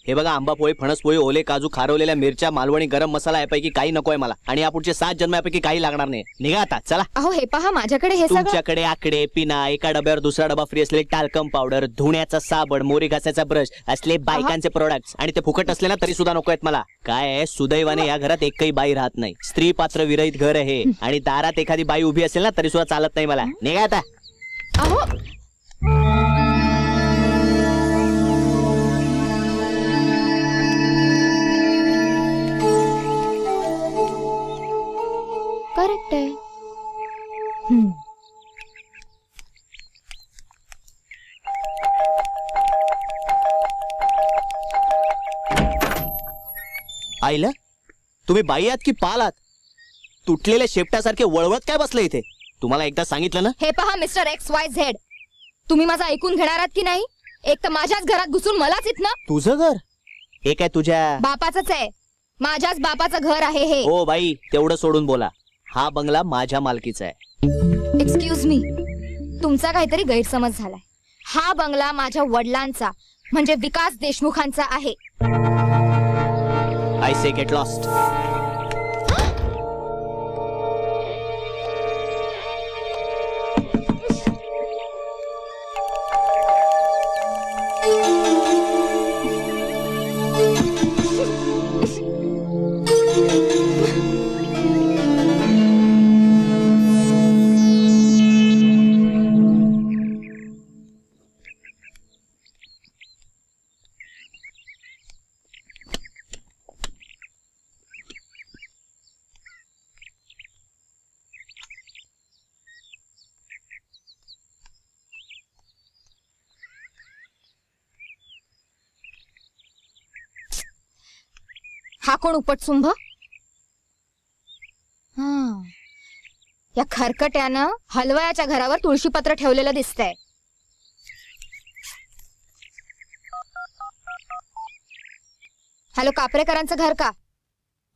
हे बघा, आंबा पोळी, फणस पोळी, ओले काजू, खारवलेल्या मिरच्या, मालवणी गरम मसाला यापैकी काही नकोय मला. आणि या पुढचे 7 जन्म यापैकी काही लागणार नाही. निघा आता, चला. अहो हे पहा, माझ्याकडे हे सगळं. तुमच्याकडे आकडे, पिना, एका डब्यावर दुसरा डबा फ्री असलेले टाल्कम पावडर, धुण्याचा साबण, मोरी घासाचा ब्रश असले बायकांचे प्रोडक्ट्स. आणि ते फुकट असले ना तरी सुद्धा नको आहेत मला. काय आहे, सुदैवाने या घरात एकही बाई राहत नाही. स्त्री पात्र विरहित घर आहे. आणि दारात एखादी बाई उभी असेल ना तरी सुद्धा चालत नाही मला. निघा आता. अहो करेक्ट आहे. आईला, तुम्ही बाई आहात की पाल आहात? तुटलेल्या शेपटासारखे वळवत काय बसले इथे? तुम्हाला एकदा सांगितलं ना. हे पहा मिस्टर XYZ, तुम्ही माझं ऐकून घेणार आहात की नाही? एक तर माझ्याच घरात घुसून मलाच इथनं. तुझं घर हे काय तुझ्या बापाचंच आहे. माझ्याच बापाचं घर आहे हे. ओ बाई, तेवढं सोडून बोला. हा बंगला माझ्या मालकीचा आहे. एक्सक्यूज मी, तुमचा काहीतरी गैरसमज झालाय. हा बंगला माझ्या वडिलांचा म्हणजे विकास देशमुखांचा आहे. I say get lost. हा कोण उपटसुंभ? या खरकट्यानं हलवयाच्या घरावर तुळशीपत्र ठेवलेलं दिसतंय. हॅलो, कापरेकरांचं घर का?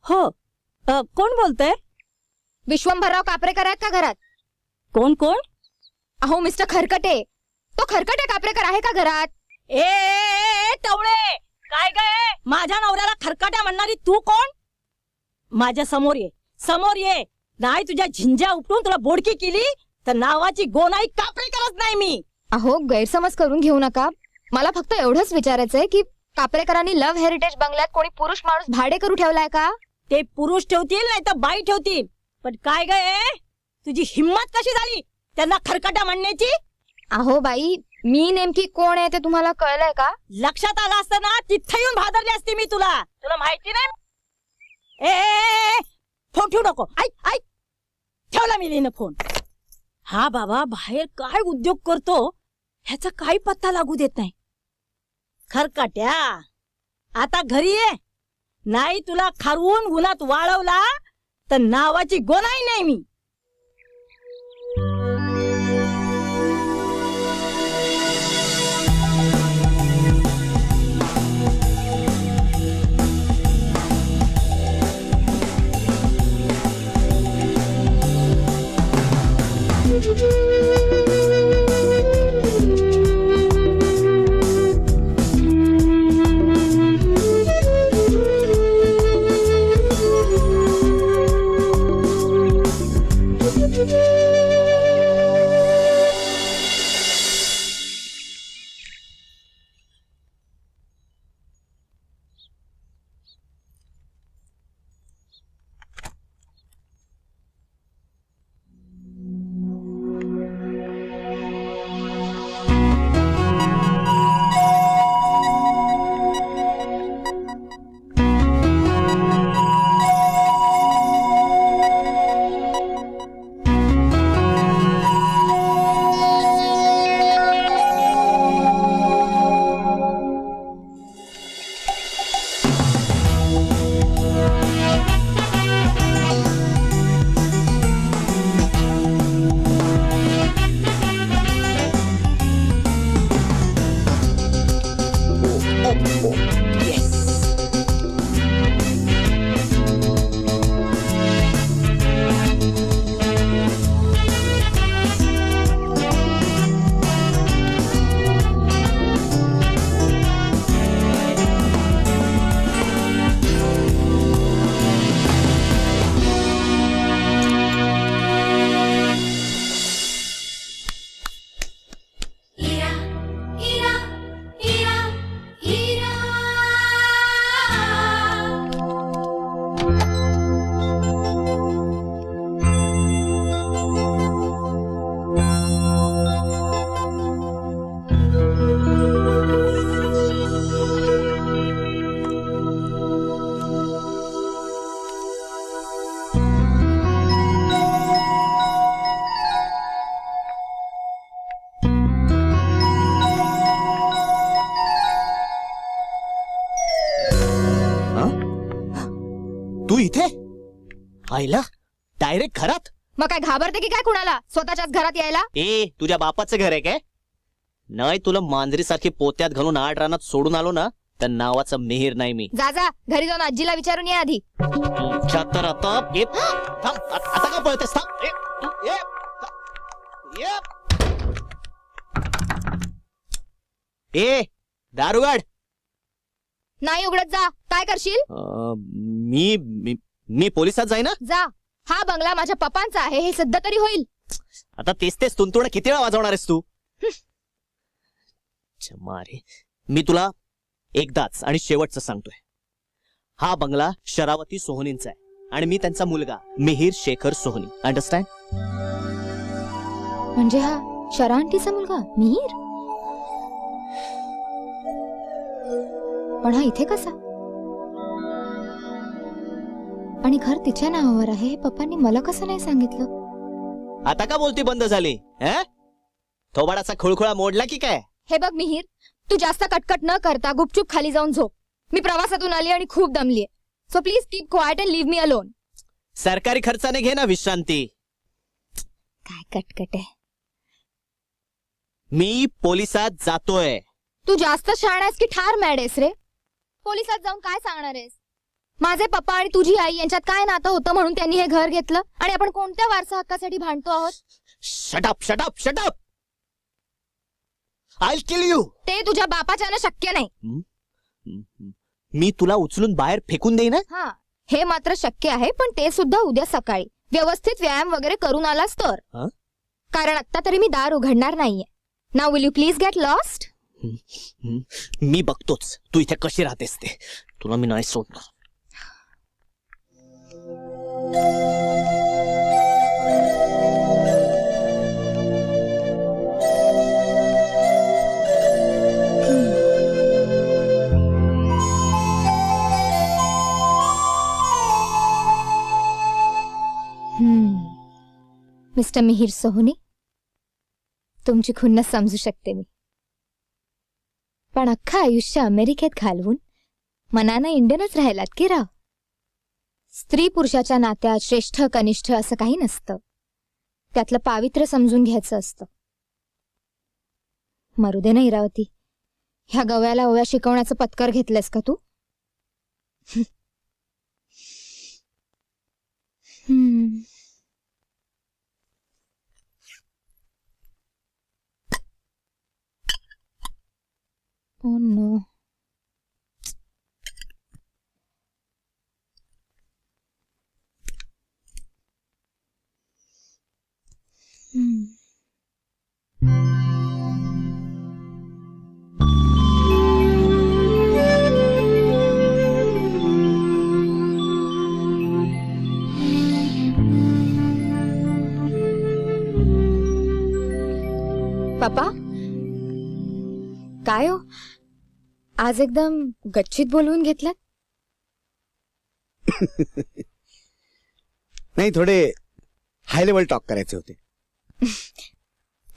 हो. कोण बोलतंय? विश्वंभरराव कापरेकर आहेत का घरात? कोण कोण? अहो मिस्टर खरकटे. तो खरकटे कापरेकर आहे का घरात? ए टवळे, काय गे? माझ्या नवऱ्याला खरकाट्या म्हणणारी तू कोण? माझ्या समोर ये, समोर ये. नाही तुझ्या झिंज्या उपटून तुला बोडकी केली तर नावाची गोनाई कापरेकरच नाही मी. अहो गैरसमज करून घेऊ नका. मला फक्त एवढंच विचारायचंय की कापरेकरांनी लव्ह हेरिटेज बंगल्यात कोणी पुरुष माणूस भाडे करू ठेवलाय का? ते पुरुष ठेवतील नाही तर बाई ठेवतील. पण काय गे, तुझी हिम्मत कशी झाली त्यांना खरकाट्या म्हणण्याची? अहो बाई, मी नेमकी कोण आहे ते तुम्हाला कळलंय का? लक्षात आलं असतं ना तिथे येऊन भादरली असती मी तुला. तुला माहिती नाही? ए फोन ठेवू नको. ऐक ऐक, ठेवला मी लिहिणं फोन. हा बाबा बाहेर काय उद्योग करतो ह्याचा काही पत्ता लागू देत नाही. खरकाट्या, आता घरी ये, नाही तुला खारवून उन्हात वाळवला तर नावाची गोनाई नाही मी. तू इथे आईला डायरेक्ट घरात? मग काय घाबरते की काय कुणाला स्वतःच्याच घरात यायला? ए तुझ्या बापाचं घर आहे काय? नाही तुला मांजरीसारखी पोत्यात घालून आड रानात सोडून आलो ना तर नावाचं मिहीर नाही मी. जा जा घरी जाऊन आजीला विचारून ये आधी. तर आता थांब, आता का पळतेस? थांब. ए दारुगाड. नाही उघडत जा. काय करशील? मी पोलिसात जाईन ना. जा. हा बंगला माझ्या पप्पांचा आहे हे सिद्ध तरी होईल. आता तेच तुंतुण किती वेळा वाजवणार आहेस तू? मारे मी तुला एकदाच आणि शेवटचं सांगतोय, हा बंगला शरावती सोहनींचा आहे आणि मी त्यांचा मुलगा मिहीर शेखर सोहनी. अंडरस्टँड? म्हणजे हा शरांटीचा मुलगा मिहीर? पण हा इथे कसा? आणि घर तिच्या नावावर आहे हे पप्पांनी मला कसं नाही सांगितलं? आता का बोलती बंद झाली? थोबाडाचा खुळखुळा मोडला की काय? हे बघ मिहीर, तू जास्त कटकट न करता गुपचूप खाली जाऊन झोप. मी प्रवासातून आली आणि खूप दमलीये. So please keep quiet and leave me alone. सरकारी खर्चाने घे ना विश्रांती. काय कटकट आहे. मी पोलिसात जातोय. तू जास्त शहाणा आहेस की ठार मॅड आहेस रे? पोलिसात जाऊन काय सांगणार आहेस? माझे पप्पा आणि तुझी आई यांच्यात काय नातं होतं म्हणून त्यांनी हे घर घेतलं आणि आपण कोणत्या वारसा हक्कासाठी भांडतो आहोत? Shut up. I kill you. ते तुझ्या बापाच्यानं शक्य नाही. मी तुला उचलून बाहेर फेकून देईन. हा हे मात्र शक्य आहे, पण ते सुद्धा उद्या सकाळी व्यवस्थित व्यायाम वगैरे करून आलास तर. कारण आता तरी मी दार उघडणार नाहीये. Now will you please get lost? मी बघतोच तू इथे कशी राहतेस ते. तुला मी नाही सोडणार. मिस्टर मिहीर सोहनी, तुमची खुन्नस समजू शकते मी, पण अख्खं आयुष्य अमेरिकेत घालवून मनानं इंडियनच राहिलात की राव. स्त्री पुरुषाच्या नात्यात श्रेष्ठ कनिष्ठ असं काही नसतं. त्यातलं पावित्र्य समजून घ्यायचं असतं. मरू दे ना इरावती, ह्या गव्याला ओव्या शिकवण्याचं पत्कर घेतलंस का तू? Oh no. पापा काय हो, आज एकदम गच्चीत बोलवून घेतलात? नाही, थोडे हाय लेवल टॉक करायचे होते.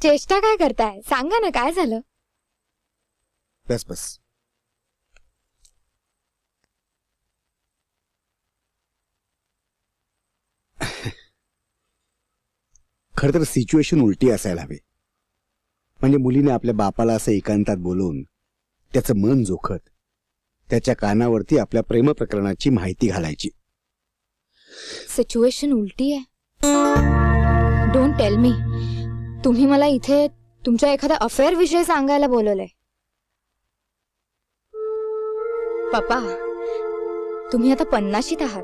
चेष्टा काय करताय? सांगा ना काय झालं? बस खर तर सिच्युएशन उलटी असायला हवी. म्हणजे मुलीने आपल्या बापाला असं एकांतात बोलवून त्याचं मन जोखत त्याच्या कानावरती आपल्या प्रेम प्रकरणाची माहिती घालायची. सिच्युएशन उलटी आहे? Don't tell me. तुम्ही मला इथे तुमच्या एखाद्या अफेअर विषयी सांगायला बोलवलंय? पप्पा, तुम्ही आता 50शीत आहात.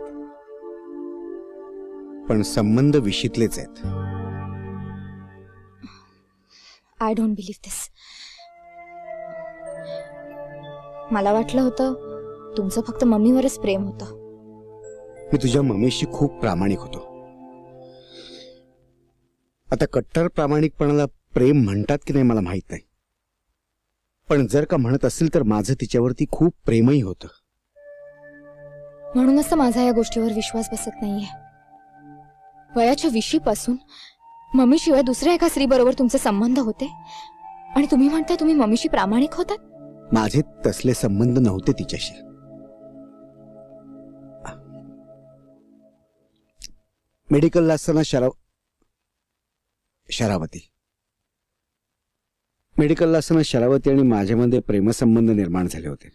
पण संबंध विशीतलेच आहेत. आय डोंट बिलीव्ह दिस. मला वाटलं होतं तुमचं फक्त मम्मीवरच प्रेम होतं. मी तुझ्या मम्मीशी खूप प्रामाणिक होतो. आता कट्टर प्रामाणिकपणाला प्रेम म्हणतात की नाही मला माहित नाही, पण जर का म्हणत असेल तर माझं तिच्यावरती खूप प्रेमही होतं. म्हणूनच तर माझा या गोष्टीवर विश्वास बसत नाहीये. वयाच्या 20 पासून मम्मीशिवाय दुसऱ्या एका स्त्री बरोबर तुमचे संबंध होते आणि तुम्ही म्हणताय तुम्ही मम्मीशी प्रामाणिक होतात? माझे तसले संबंध नव्हते तिच्याशी. मेडिकलला असताना शरावती आणि माझ्यामध्ये प्रेमसंबंध निर्माण झाले होते.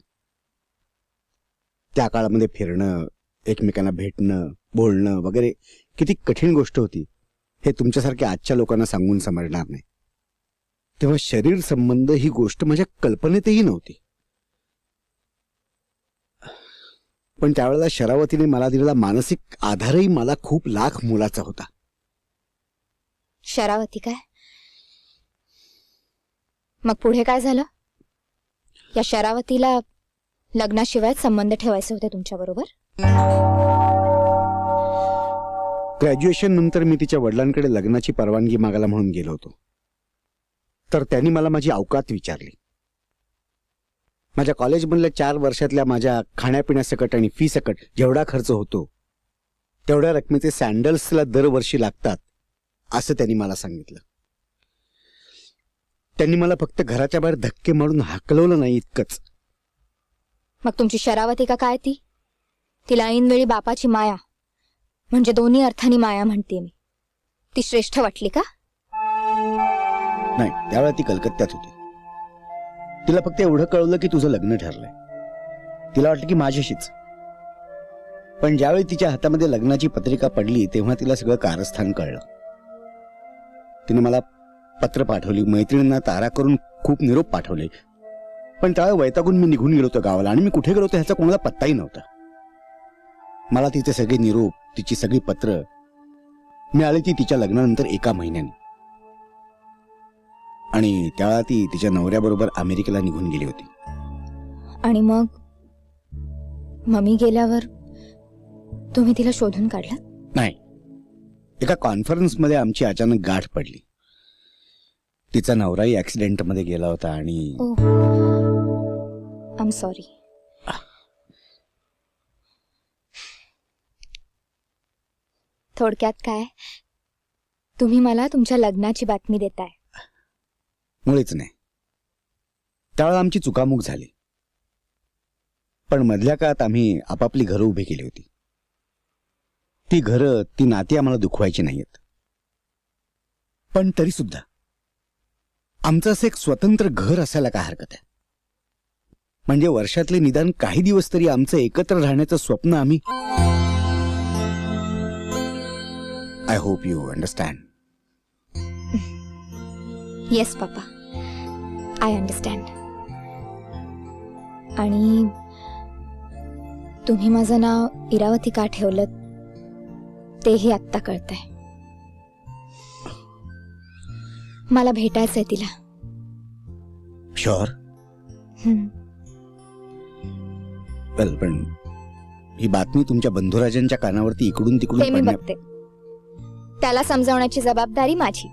त्या काळामध्ये फिरणं, एकमेकांना भेटणं, बोलणं वगैरे किती कठीण गोष्ट होती हे तुमच्यासारख्या आजच्या लोकांना सांगून समजणार नाही. तेव्हा शरीर संबंध ही गोष्ट माझ्या कल्पनेतही नव्हती. पण त्यावेळेला शरावतीने मला दिलेला मानसिक आधारही मला खूप लाख मोलाचा होता. शरावती काय? मग पुढे काय झालं? या शरावतीला लग्नाशिवाय संबंध ठेवायचे होते तुमच्या बरोबर? ग्रॅज्युएशन नंतर मी तिच्या वडिलांकडे लग्नाची परवानगी मागायला म्हणून गेलो होतो. तर त्यांनी मला माझी अवकात विचारली. माझ्या कॉलेजमधल्या 4 वर्षातल्या माझ्या खाण्यापिण्यासकट आणि फी सकट जेवढा खर्च होतो तेवढ्या रकमेचे सँडल्सला दरवर्षी लागतात असं त्यांनी मला सांगितलं. त्यांनी मला फक्त घराच्या बाहेर धक्के मारून हाकलवलं नाही इतकंच. मग तुमची शरावती का काय ती? तिला ऐनवेळी बापाची माया, म्हणजे दोन्ही अर्थानी माया म्हणते मी, ती श्रेष्ठ वाटली का? नाही, त्यावेळेला ती कलकत्त्यात होती. तिला फक्त एवढं कळलं की तुझं लग्न ठरलंय. तिला वाटलं की माझ्याशीच. पण ज्यावेळी तिच्या हातामध्ये लग्नाची पत्रिका पडली तेव्हा तिला सगळं कारस्थान कळलं. तिने मला पत्र पाठवली, मैत्रिणींना तारा करून खूप निरोप पाठवले. पण त्यावेळी वैतागून मी निघून गेलो होतो गावाला आणि मी कुठे गेलो होतो ह्याचा कोणाला पत्ताही नव्हता. मला तिचे सगळे निरोप, तिची सगळी पत्र मिळाली ती तिच्या लग्नानंतर 1 महिन्याने. आणि त्यावेळा ती तिच्या नवऱ्याबरोबर अमेरिकेला निघून गेली होती. आणि मग मम्मी गेल्यावर तुम्ही तिला शोधून काढलं? नाही, एका कॉन्फरन्समध्ये आमची अचानक गाठ पडली. तिचा नवराही ऍक्सिडेंटमध्ये गेला होता आणि आय एम सॉरी. थोडक्यात काय, तुम्ही मला तुमच्या लग्नाची बातमी देताय? मुळीच नाही. त्यावेळेला आमची चुकामुक झाली. पण मधल्या काळात आम्ही आपापली घरं उभी केली होती. ती घरं, ती नाती आम्हाला दुखवायची नाहीयेत. पण तरी सुद्धा आमचं असं एक स्वतंत्र घर असायला काय हरकत आहे? म्हणजे वर्षातले निदान काही दिवस तरी आमचं एकत्र राहण्याचं स्वप्न आम्ही. I hope you understand. Yes papa, I understand. आणि तुम्ही माझं नाव इरावती का ठेवलं तेही आत्ता कळतंय. मला भेटायचंय तिला. शुअर? वेल, पण ही बातमी तुमच्या बंधुराजांच्या कानावरती इकडून ते तिकडून मी पडण्या. बघते. त्याला समजावण्याची जबाबदारी माझी.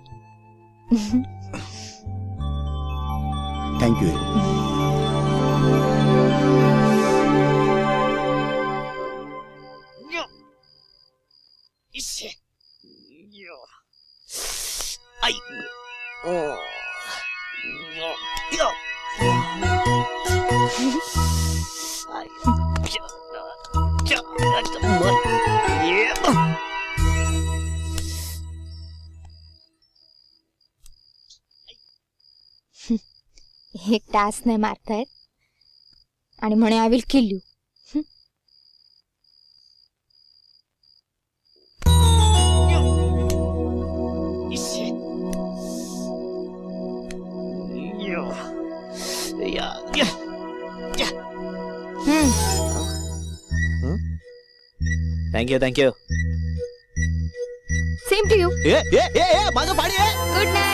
थँक्यू. एक टास नाही मारतायत आणि म्हणे I will kill you. Thank you. Same to you. माझं पाणी आहे. Good night.